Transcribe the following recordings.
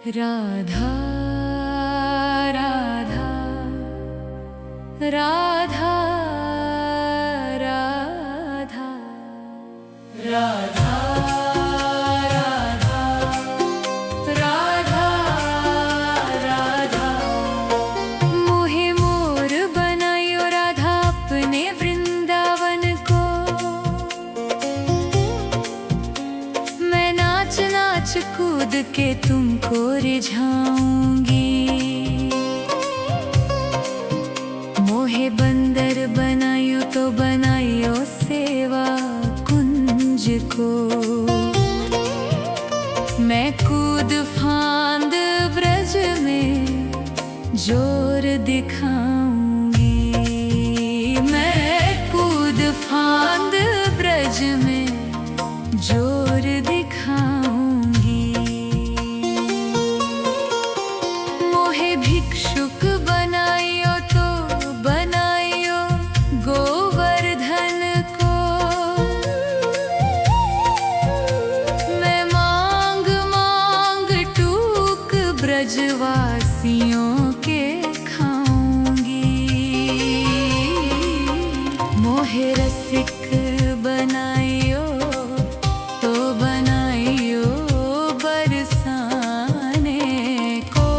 राधा राधा राधा राधा राधा राधा राधा मोहे मोर बनायो राधा अपने वृंदावन को। मैं नाच नाच कूद के तुमको रिझाऊंगी। मोहे बंदर बनायो तो बनायो सेवा कुंज को। मैं कूद फांद ब्रज में जोर दिखाऊंगी। मैं कूद फांद ब्रज में जोर दिखाऊंगी। मोहे भिक्षुक बनायो तो बनायो गोवर्धन को। मैं मांग मांग टूक ब्रजवासियों के खाऊंगी। मोहे रसिक बनायो तो बनायो बरसाने को।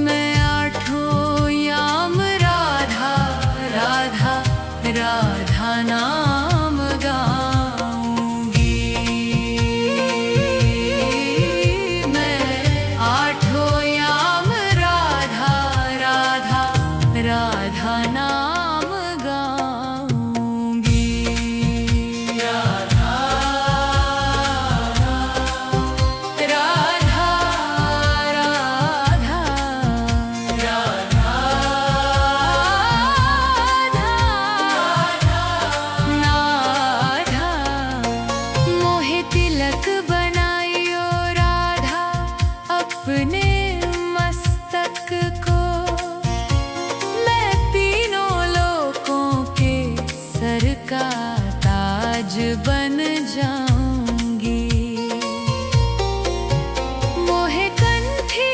मैं आठों याम राधा राधा राधा नाम गाऊंगी। मैं आठों याम राधा राधा राधा नाम गाऊंगी। राधा राधा राधा राधा राधा मोहे तिलक बनायो राधा अपने मस्तक को। मैं तीनों लोकों के सर का ताज बन जाऊंगी। मोहे कंठी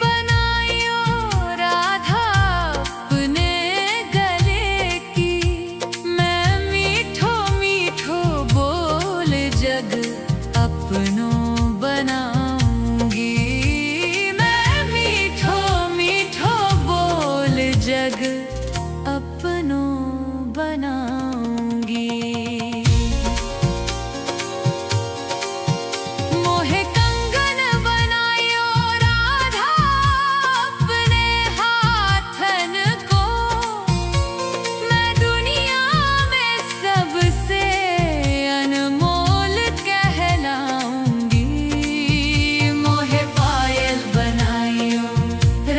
बनायो राधा अपने गले की। मैं मीठो मीठो बोल जग अपनों बनाऊंगी। मैं मीठो मीठो बोल जग अपनों बनाऊंगी। मोहे कंगन बनायो राधा अपने हाथन को। मैं दुनिया में सबसे अनमोल कहलाऊंगी। मोहे पायल बनायो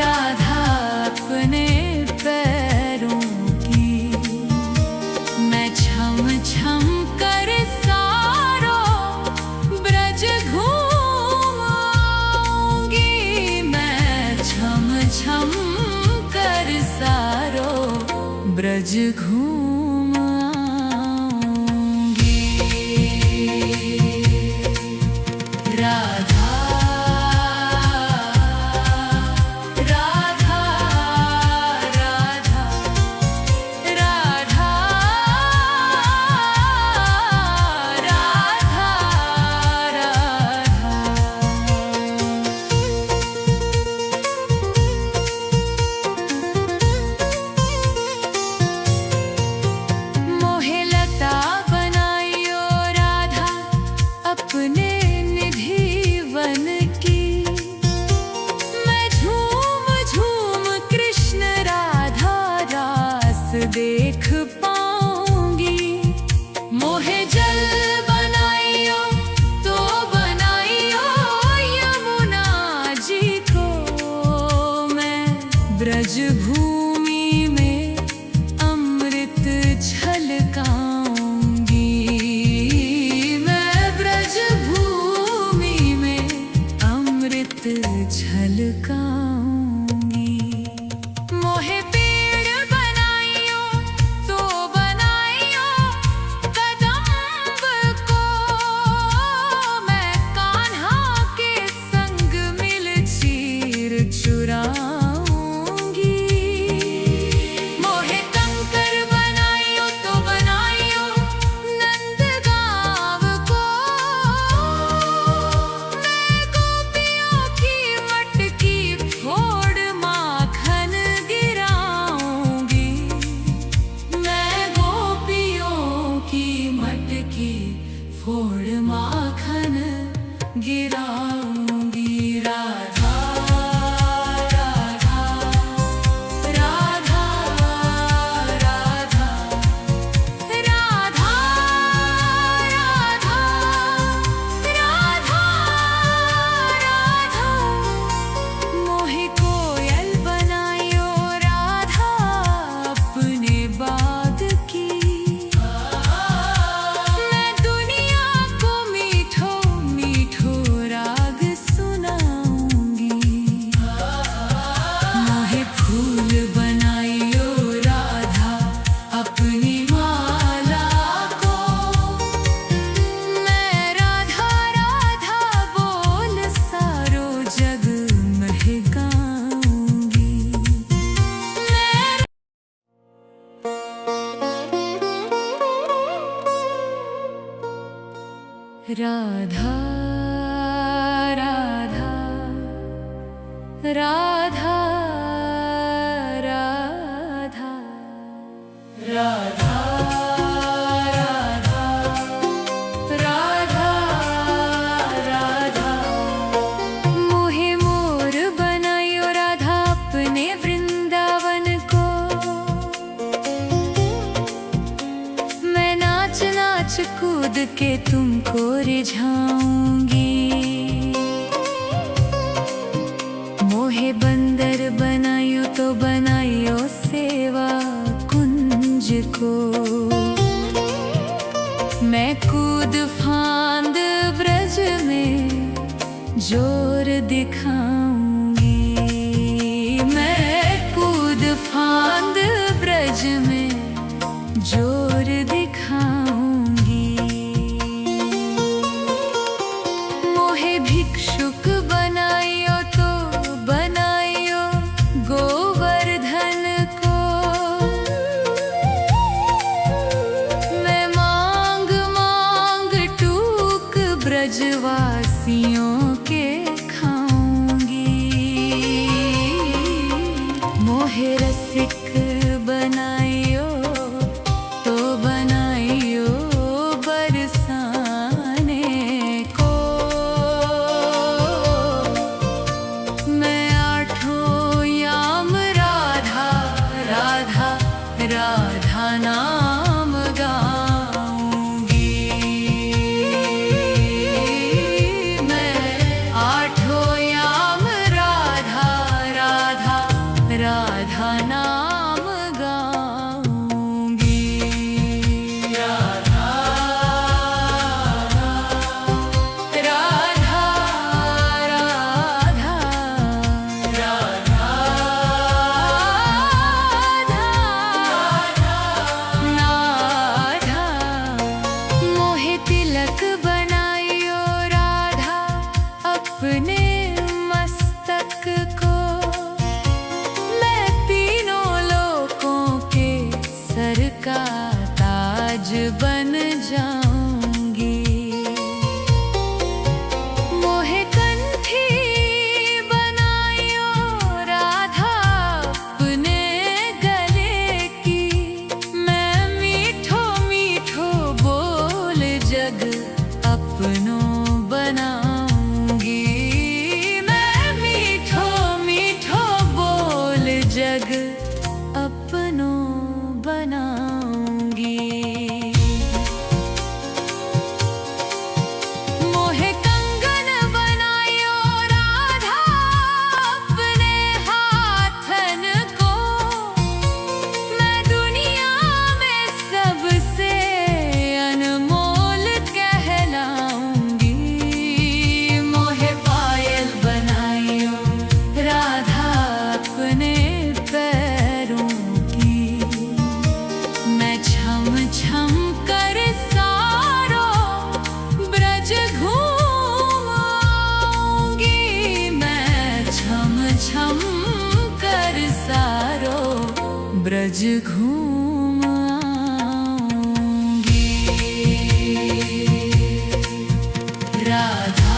राधा अपने पैरों की। मैं छम छम कर सारो ब्रज घूम आऊंगी। मैं छम छम कर सारो ब्रज घूम आऊंगी। राधा राधा राधा राधा राधा राधा मोहे लता बनायो राधा अपने निधि वन की। मैं झूम झूम कृष्ण राधा रास देख पाऊंगी। मोहे जल बनायो तो बनायो यमुना जी को। मैं ब्रज भूमि में अमृत छलकाऊंगी। मैं ब्रज भूमि में अमृत छलकाऊंगी। मोहे पेड़ बनायो तो राधा राधा राधा राधा राधा राधा राधा मोहे मोर बनायो राधा अपने वृंदावन को। मैं नाच नाच कूद के तुमको रिझाऊंगी। मोहे बंदर बनायो तो बनायो सेवा कुंज को। मैं कूद फांद ब्रज में जोर दिखाऊंगी। मैं कूद फांद ब्रज में जोर दिखाऊंगी। मोहे भिक्षुक बनायो तो बनायो गोवर्धन को। मैं मांग मांग टूक ब्रजवासियों के खाऊंगी। मोहे रसिक बनायो तो बनायो बरसाने को। मैं आठों याम राधा राधा राधा नाम गाऊंगी। मैं आठों याम राधा राधा राधा नाम गाऊंगी। राधा राधा राधा राधा नाधा। मोहे तिलक बनायो राधा अपने मस्तक को। मैं तीनों लोकों के सर का ताज बन जाऊंगी। मोहे कंठी बनायो राधा अपने गले की। मैं मीठो मीठो बोल जग अपनों बनाऊंगी। मैं मीठो मीठो बोल जग अपनों बनाऊंगी। मोहे कंगन बनायो राधा अपने हाथन को। मैं दुनिया में सबसे अनमोल कहलाऊंगी। मोहे पायल बनायो राधा अपने पैरों की। मैं छम छम कर सारो ब्रज घूम आऊंगी। मैं छम छम कर सारो ब्रज घूम आऊंगी। राधा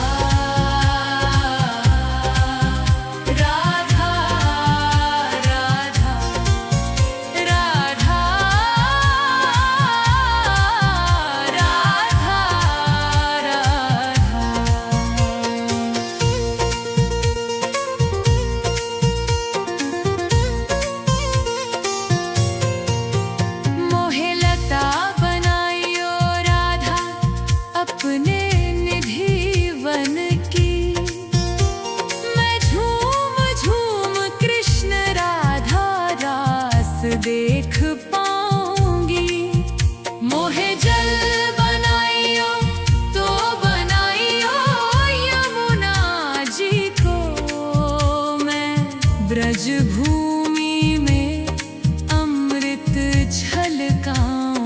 राधा राधा राधा राधा राधा। मोहे लता बनायो राधा अपने निधि वन की। मैं झूम झूम कृष्ण राधा रास देख पाऊंगी। मोहे जल बनायो तो बनायो यमुना जी को। मैं ब्रज भूमि में अमृत छलकाऊंगी।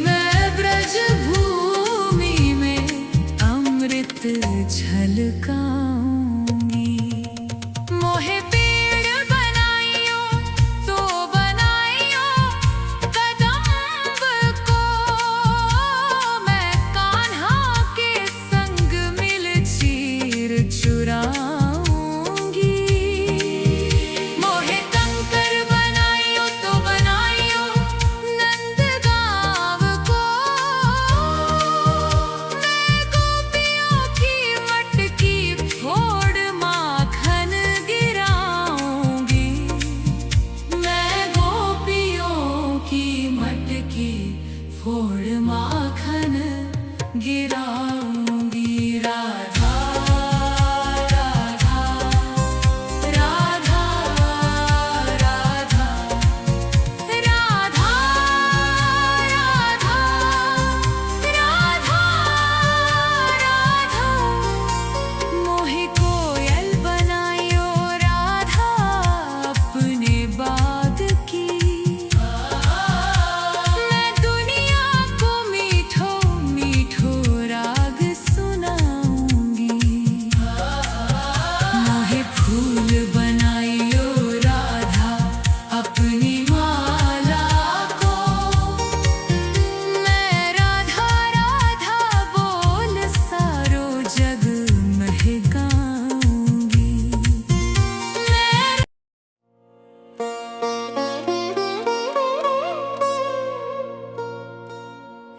मैं ब्रज भूमि में अमृत छलकाऊंगी। मोहे पेड़ बनायो तो बनायो कदम्ब को। मैं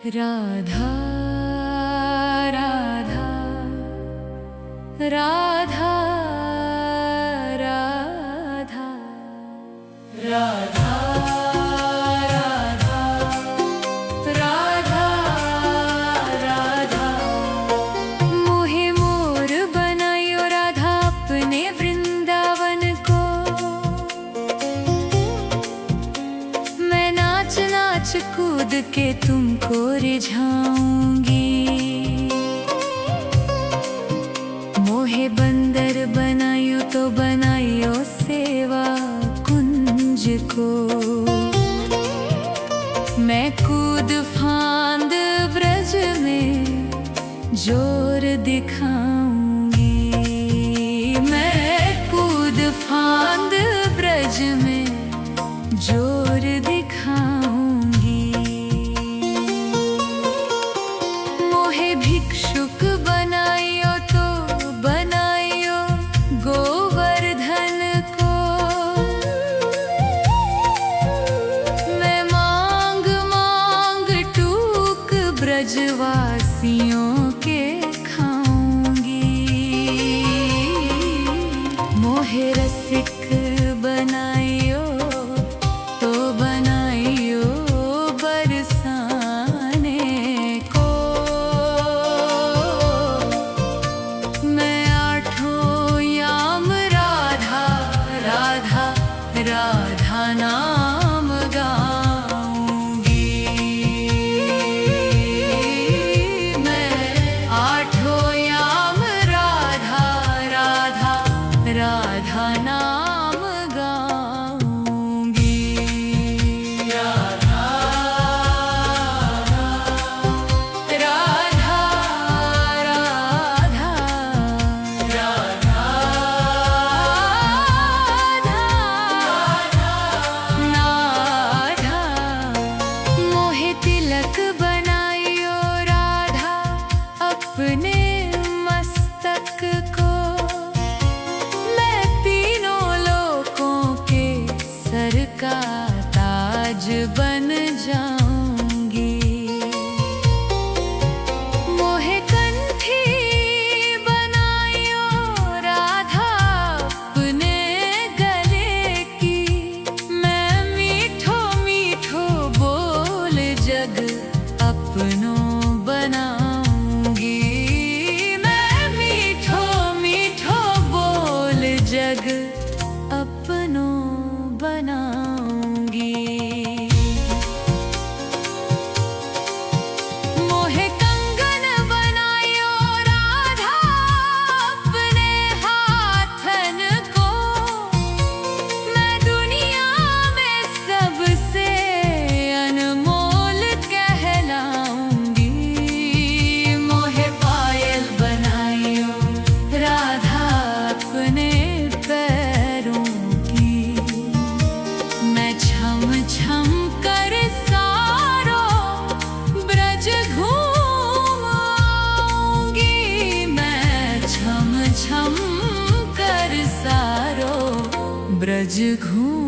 राधा राधा राधा राधा राधा राधा राधा राधा मोहे मोर बनायो राधा अपने वृंदावन को। मैं नाच नाच कूद के तुमको रिझाऊंगी। मोहे बंदर बनायो तो बनायो सेवा कुंज को। मैं कूद फांद ब्रज में जोर दिखाऊंगी। मैं कूद फांद ब्रज में जोर दिखाऊंगी। मोहे भिक्षुक बनायो तो बनायो गोवर्धन को। मैं मांग मांग टूक ब्रजवासियों के खाऊंगी। मोहे रसिक बनायो तो बनायो बरसाने को। मैं आठों याम राधा राधा राधा नाम गाऊंगी। मैं आठों याम राधा राधा राधा नाम गाऊंगी। राधा राधा राधा राधा राधा मोहे तिलक बनायो राधा अपने मस्तक को। मैं तीनों लोकों के सर का ताज बन जाऊंगी। मोहे कंठी बनायो राधा अपने गले की। मैं मीठो मीठो बोल जग अपनों बनाऊंगी। मैं मीठो मीठो बोल जग अपनों बनाऊंगी। मोहे कंगन बनायो राधा अपने हाथन को। मैं दुनिया में सबसे अनमोल कहलाऊंगी। मोहे पायल बनायो राधा अपने पैरों की। मैं छम छम कर सारो ब्रज घूम आऊंगी। मैं छम छम कर सारो ब्रज घूम